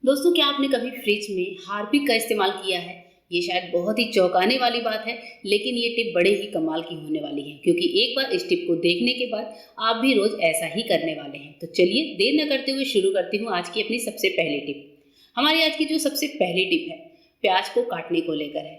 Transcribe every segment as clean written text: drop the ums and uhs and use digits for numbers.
दोस्तों, क्या आपने कभी फ्रिज में हार्पिक का इस्तेमाल किया है? ये शायद बहुत ही चौंकाने वाली बात है, लेकिन ये टिप बड़े ही कमाल की होने वाली है क्योंकि एक बार इस टिप को देखने के बाद आप भी रोज ऐसा ही करने वाले हैं। तो चलिए देर न करते हुए शुरू करती हूँ आज की अपनी सबसे पहली टिप। हमारी आज की जो सबसे पहली टिप है, प्याज को काटने को लेकर है।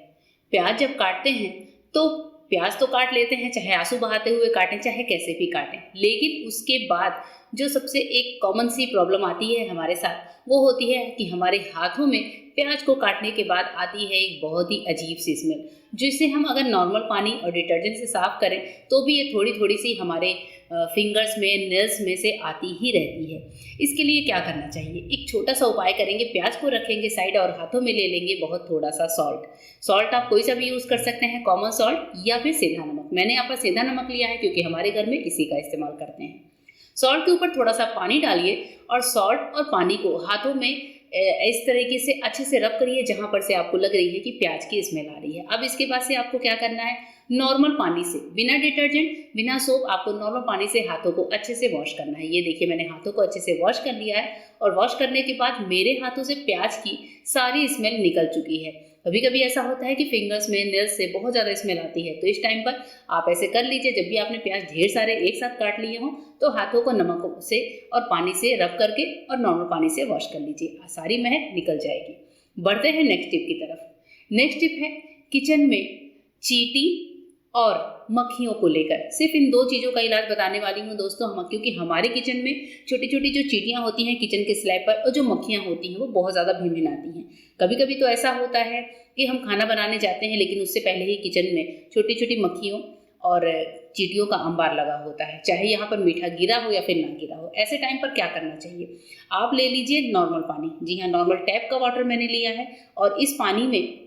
प्याज जब काटते हैं तो प्याज तो काट लेते हैं, चाहे आंसू बहाते हुए काटें चाहे कैसे भी काटें, लेकिन उसके बाद जो सबसे एक कॉमन सी प्रॉब्लम आती है हमारे साथ, वो होती है कि हमारे हाथों में प्याज को काटने के बाद आती है एक बहुत ही अजीब सी स्मेल, जिससे हम अगर नॉर्मल पानी और डिटर्जेंट से साफ करें तो भी ये थोड़ी थोड़ी सी हमारे फिंगर्स में, नेल्स में से आती ही रहती है। इसके लिए क्या करना चाहिए, एक छोटा सा उपाय करेंगे। प्याज को रखेंगे साइड और हाथों में ले लेंगे बहुत थोड़ा सा सॉल्ट आप कोई सा भी यूज़ कर सकते हैं, कॉमन सॉल्ट या फिर सेंधा नमक। मैंने यहाँ पर सेंधा नमक लिया है क्योंकि हमारे घर में इसी का इस्तेमाल करते हैं। सॉल्ट के ऊपर थोड़ा सा पानी डालिए और सॉल्ट और पानी को हाथों में इस तरीके से अच्छे से रब करिए जहां पर से आपको लग रही है कि प्याज की स्मेल आ रही है। अब इसके बाद से आपको क्या करना है, नॉर्मल पानी से, बिना डिटर्जेंट बिना सोप, आपको नॉर्मल पानी से हाथों को अच्छे से वॉश करना है। ये देखिए मैंने हाथों को अच्छे से वॉश कर लिया है और वॉश करने के बाद मेरे हाथों से प्याज की सारी स्मेल निकल चुकी है। कभी कभी ऐसा होता है कि फिंगर्स में, नेल्स से बहुत ज़्यादा स्मेल आती है, तो इस टाइम पर आप ऐसे कर लीजिए, जब भी आपने प्याज ढेर सारे एक साथ काट लिए हों तो हाथों को नमक से और पानी से रब करके और नॉर्मल पानी से वॉश कर लीजिए, सारी महक निकल जाएगी। बढ़ते हैं नेक्स्ट टिप की तरफ। नेक्स्ट टिप है किचन में चींटी और मक्खियों को लेकर। सिर्फ इन दो चीज़ों का इलाज बताने वाली हूँ दोस्तों, हम क्योंकि हमारे किचन में छोटी छोटी जो चींटियाँ होती हैं किचन के स्लैब पर, और जो मक्खियाँ होती हैं वो बहुत ज़्यादा भिनभिनाती हैं। कभी कभी तो ऐसा होता है कि हम खाना बनाने जाते हैं लेकिन उससे पहले ही किचन में छोटी छोटी मक्खियों और चींटियों का अंबार लगा होता है, चाहे यहाँ पर मीठा गिरा हो या फिर ना गिरा हो। ऐसे टाइम पर क्या करना चाहिए, आप ले लीजिए नॉर्मल पानी, जी हाँ नॉर्मल टैप का वाटर मैंने लिया है, और इस पानी में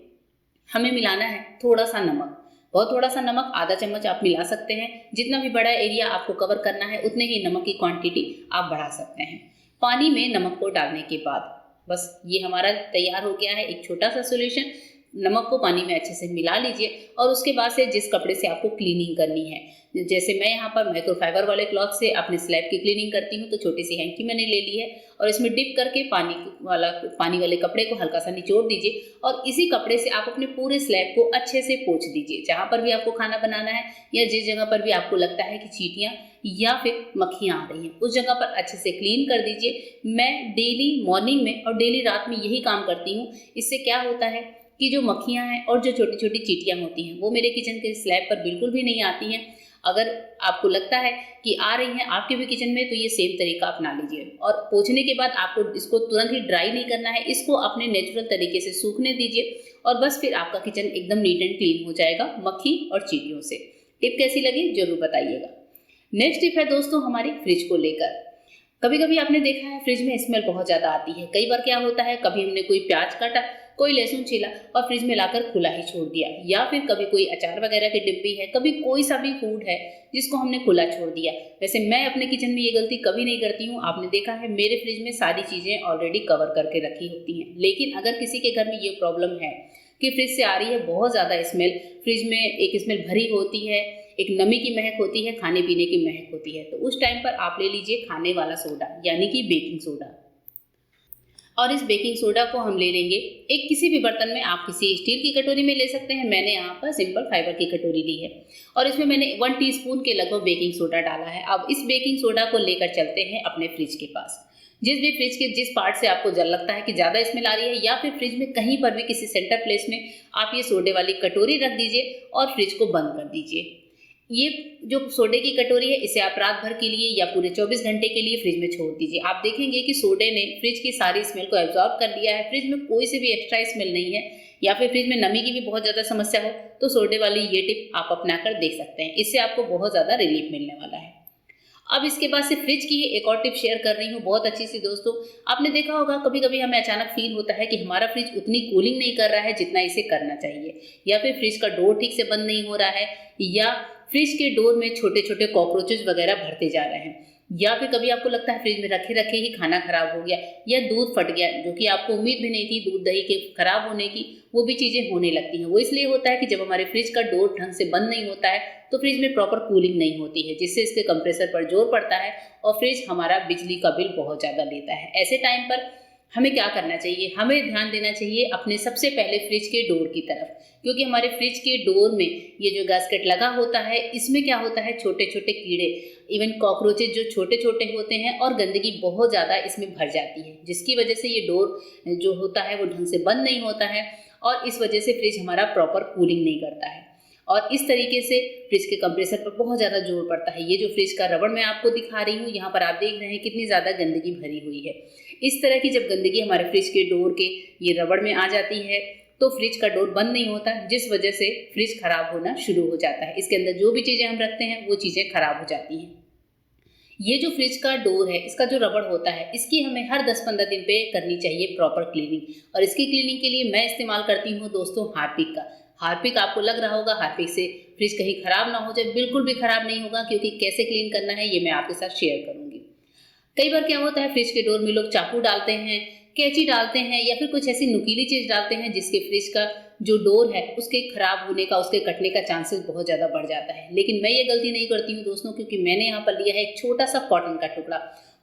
हमें मिलाना है थोड़ा सा नमक, बहुत थोड़ा सा नमक, आधा चम्मच आप मिला सकते हैं। जितना भी बड़ा एरिया आपको कवर करना है उतने ही नमक की क्वांटिटी आप बढ़ा सकते हैं। पानी में नमक को डालने के बाद बस ये हमारा तैयार हो गया है एक छोटा सा सॉल्यूशन। नमक को पानी में अच्छे से मिला लीजिए और उसके बाद से जिस कपड़े से आपको क्लीनिंग करनी है, जैसे मैं यहाँ पर माइक्रोफाइबर वाले क्लॉथ से अपने स्लैब की क्लीनिंग करती हूँ, तो छोटी सी हैंकी मैंने ले ली है और इसमें डिप करके पानी वाले कपड़े को हल्का सा निचोड़ दीजिए और इसी कपड़े से आप अपने पूरे स्लैब को अच्छे से पोंछ दीजिए। जहाँ पर भी आपको खाना बनाना है या जिस जगह पर भी आपको लगता है कि चींटियाँ या फिर मक्खियाँ आ रही हैं, उस जगह पर अच्छे से क्लीन कर दीजिए। मैं डेली मॉर्निंग में और डेली रात में यही काम करती हूँ। इससे क्या होता है कि जो मक्खियाँ हैं और जो छोटी छोटी चींटियाँ होती हैं वो मेरे किचन के स्लैब पर बिल्कुल भी नहीं आती हैं। अगर आपको लगता है कि आ रही हैं आपके भी किचन में, तो ये सेम तरीका अपना लीजिए। और पोंछने के बाद आपको इसको तुरंत ही ड्राई नहीं करना है, इसको अपने नेचुरल तरीके से सूखने दीजिए और बस फिर आपका किचन एकदम नीट एंड क्लीन हो जाएगा मक्खी और चींटियों से। टिप कैसी लगी जरूर बताइएगा। नेक्स्ट टिप है दोस्तों हमारी फ्रिज को लेकर। कभी कभी आपने देखा है फ्रिज में स्मेल बहुत ज़्यादा आती है। कई बार क्या होता है, कभी हमने कोई प्याज काटा, कोई लहसुन छीला और फ्रिज में लाकर खुला ही छोड़ दिया, या फिर कभी कोई अचार वगैरह की डिब्बी है, कभी कोई सा भी फूड है जिसको हमने खुला छोड़ दिया। वैसे मैं अपने किचन में ये गलती कभी नहीं करती हूँ। आपने देखा है मेरे फ्रिज में सारी चीज़ें ऑलरेडी कवर करके रखी होती हैं। लेकिन अगर किसी के घर में ये प्रॉब्लम है कि फ्रिज से आ रही है बहुत ज़्यादा स्मेल, फ्रिज में एक स्मेल भरी होती है, एक नमी की महक होती है, खाने पीने की महक होती है, तो उस टाइम पर आप ले लीजिए खाने वाला सोडा यानी कि बेकिंग सोडा। और इस बेकिंग सोडा को हम ले लेंगे एक किसी भी बर्तन में, आप किसी स्टील की कटोरी में ले सकते हैं। मैंने यहाँ पर सिंपल फाइबर की कटोरी ली है और इसमें मैंने 1 टीस्पून के लगभग बेकिंग सोडा डाला है। अब इस बेकिंग सोडा को लेकर चलते हैं अपने फ्रिज के पास। जिस भी फ्रिज के जिस पार्ट से आपको जल लगता है कि ज़्यादा स्मेल आ रही है, या फिर फ्रिज में कहीं पर भी किसी सेंटर प्लेस में आप ये सोडे वाली कटोरी रख दीजिए और फ्रिज को बंद कर दीजिए। ये जो सोडे की कटोरी है इसे आप रात भर के लिए या पूरे 24 घंटे के लिए फ्रिज में छोड़ दीजिए। आप देखेंगे कि सोडे ने फ्रिज की सारी स्मेल को एब्जॉर्ब कर लिया है, फ्रिज में कोई से भी एक्स्ट्रा स्मेल नहीं है। या फिर फ्रिज में नमी की भी बहुत ज़्यादा समस्या हो तो सोडे वाली ये टिप आप अपना कर देख सकते हैं, इससे आपको बहुत ज़्यादा रिलीफ मिलने वाला है। अब इसके बाद से फ्रिज की एक और टिप शेयर कर रही हूँ बहुत अच्छी सी दोस्तों। आपने देखा होगा कभी कभी हमें अचानक फील होता है कि हमारा फ्रिज उतनी कूलिंग नहीं कर रहा है जितना इसे करना चाहिए, या फिर फ्रिज का डोर ठीक से बंद नहीं हो रहा है, या फ्रिज के डोर में छोटे छोटे कॉकरोचेस वगैरह भरते जा रहे हैं, या फिर कभी आपको लगता है फ्रिज में रखे रखे ही खाना खराब हो गया या दूध फट गया, जो कि आपको उम्मीद भी नहीं थी दूध दही के खराब होने की, वो भी चीज़ें होने लगती हैं। वो इसलिए होता है कि जब हमारे फ्रिज का डोर ढंग से बंद नहीं होता है तो फ्रिज में प्रॉपर कूलिंग नहीं होती है, जिससे इसके कंप्रेसर पर जोर पड़ता है और फ्रिज हमारा बिजली का बिल बहुत ज़्यादा लेता है। ऐसे टाइम पर हमें क्या करना चाहिए? हमें ध्यान देना चाहिए अपने सबसे पहले फ्रिज के डोर की तरफ, क्योंकि हमारे फ्रिज के डोर में ये जो गैस्केट लगा होता है, इसमें क्या होता है, छोटे-छोटे कीड़े, इवन कॉकरोचेज़ जो छोटे-छोटे होते हैं और गंदगी बहुत ज़्यादा इसमें भर जाती है, जिसकी वजह से ये डोर जो होता है वो ढंग से बंद नहीं होता है और इस वजह से फ्रिज हमारा प्रॉपर कूलिंग नहीं करता है। और इस तरीके से फ्रिज के कंप्रेसर पर बहुत ज़्यादा जोर पड़ता है। ये जो फ्रिज का रबड़ मैं आपको दिखा रही हूँ, यहाँ पर आप देख रहे हैं कितनी ज़्यादा गंदगी भरी हुई है। इस तरह की जब गंदगी हमारे फ्रिज के डोर के ये रबड़ में आ जाती है तो फ्रिज का डोर बंद नहीं होता, जिस वजह से फ्रिज खराब होना शुरू हो जाता है। इसके अंदर जो भी चीज़ें हम रखते हैं वो चीज़ें खराब हो जाती हैं। ये जो फ्रिज का डोर है, इसका जो रबड़ होता है, इसकी हमें हर 10-15 दिन पे करनी चाहिए प्रॉपर क्लीनिंग। और इसकी क्लीनिंग के लिए मैं इस्तेमाल करती हूँ दोस्तों हार्पिक का। हार्पिक आपको लग रहा होगा हार्पिक से फ्रिज कहीं खराब ना हो जाए, बिल्कुल भी खराब नहीं होगा, क्योंकि कैसे क्लीन करना है ये मैं आपके साथ शेयर करूंगी। कई बार क्या होता है, फ्रिज के डोर में लोग चाकू डालते हैं, कैंची डालते हैं या फिर कुछ ऐसी नुकीली चीज़ डालते हैं जिसके फ्रिज का जो डोर है उसके खराब होने का, उसके कटने का चांसेस बहुत ज़्यादा बढ़ जाता है। लेकिन मैं ये गलती नहीं करती हूँ दोस्तों, क्योंकि मैंने यहाँ पर लिया है एक छोटा सा कॉटन का टुकड़ा।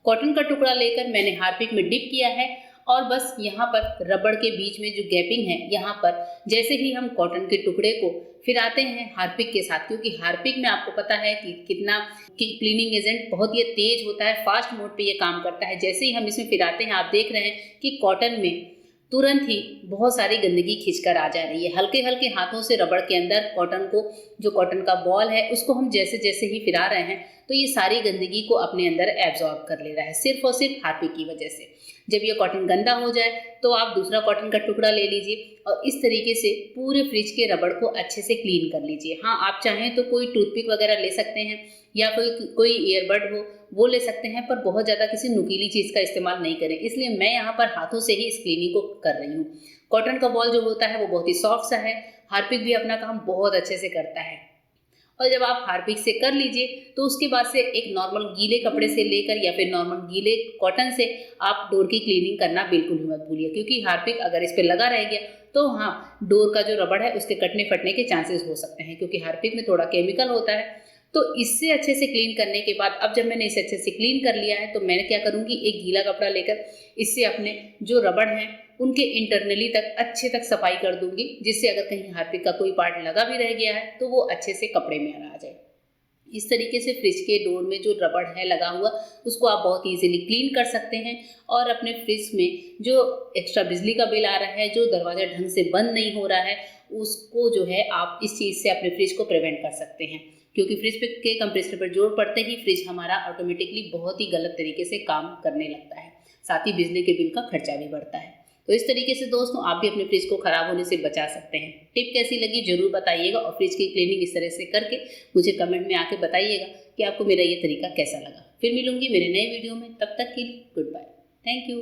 कॉटन का टुकड़ा लेकर मैंने हार्पिक में डिप किया है और बस यहाँ पर रबड़ के बीच में जो गैपिंग है, यहाँ पर जैसे ही हम कॉटन के टुकड़े को फिराते हैं हार्पिक के साथ, क्योंकि हार्पिक में आपको पता है कि कितना क्लीनिंग एजेंट बहुत ही तेज होता है, फास्ट मोड पे ये काम करता है। जैसे ही हम इसमें फिराते हैं आप देख रहे हैं कि कॉटन में तुरंत ही बहुत सारी गंदगी खिंचकर आ जा रही है। हल्के हल्के हाथों से रबड़ के अंदर कॉटन को, जो कॉटन का बॉल है उसको हम जैसे जैसे ही फिरा रहे हैं तो ये सारी गंदगी को अपने अंदर एब्जॉर्ब कर ले रहा है, सिर्फ और सिर्फ हार्पिक की वजह से। जब ये कॉटन गंदा हो जाए तो आप दूसरा कॉटन का टुकड़ा ले लीजिए और इस तरीके से पूरे फ्रिज के रबड़ को अच्छे से क्लीन कर लीजिए। हाँ, आप चाहें तो कोई टूथपिक वगैरह ले सकते हैं या कोई ईयरबड हो वो ले सकते हैं, पर बहुत ज़्यादा किसी नुकीली चीज़ का इस्तेमाल नहीं करें। इसलिए मैं यहाँ पर हाथों से ही इस क्लीनिंग को कर रही हूँ। कॉटन का बॉल जो होता है वो बहुत ही सॉफ्ट सा है, हार्पिक भी अपना काम बहुत अच्छे से करता है। और जब आप हार्पिक से कर लीजिए तो उसके बाद से एक नॉर्मल गीले कपड़े से लेकर या फिर नॉर्मल गीले कॉटन से आप डोर की क्लीनिंग करना बिल्कुल भी मत भूलिए, क्योंकि हार्पिक अगर इस पर लगा रह गया तो हाँ, डोर का जो रबड़ है उसके कटने फटने के चांसेस हो सकते हैं, क्योंकि हार्पिक में थोड़ा केमिकल होता है। तो इससे अच्छे से क्लीन करने के बाद, अब जब मैंने इसे अच्छे से क्लीन कर लिया है तो मैंने क्या करूँगी, एक गीला कपड़ा लेकर इससे अपने जो रबड़ हैं उनके इंटरनली तक अच्छे तक सफाई कर दूंगी, जिससे अगर कहीं हार्पिक का कोई पार्ट लगा भी रह गया है तो वो अच्छे से कपड़े में आ जाए। इस तरीके से फ्रिज के डोर में जो रबड़ है लगा हुआ उसको आप बहुत इजीली क्लीन कर सकते हैं और अपने फ्रिज में जो एक्स्ट्रा बिजली का बिल आ रहा है, जो दरवाज़ा ढंग से बंद नहीं हो रहा है, उसको जो है आप इस चीज़ से अपने फ्रिज को प्रिवेंट कर सकते हैं। क्योंकि फ्रिज के कंप्रेसर पर जोर पड़ते ही फ्रिज हमारा ऑटोमेटिकली बहुत ही गलत तरीके से काम करने लगता है, साथ ही बिजली के बिल का खर्चा भी बढ़ता है। तो इस तरीके से दोस्तों आप भी अपने फ्रिज को खराब होने से बचा सकते हैं। टिप कैसी लगी जरूर बताइएगा और फ्रिज की क्लीनिंग इस तरह से करके मुझे कमेंट में आके बताइएगा कि आपको मेरा ये तरीका कैसा लगा। फिर मिलूंगी मेरे नए वीडियो में, तब तक के लिए गुड बाय, थैंक यू।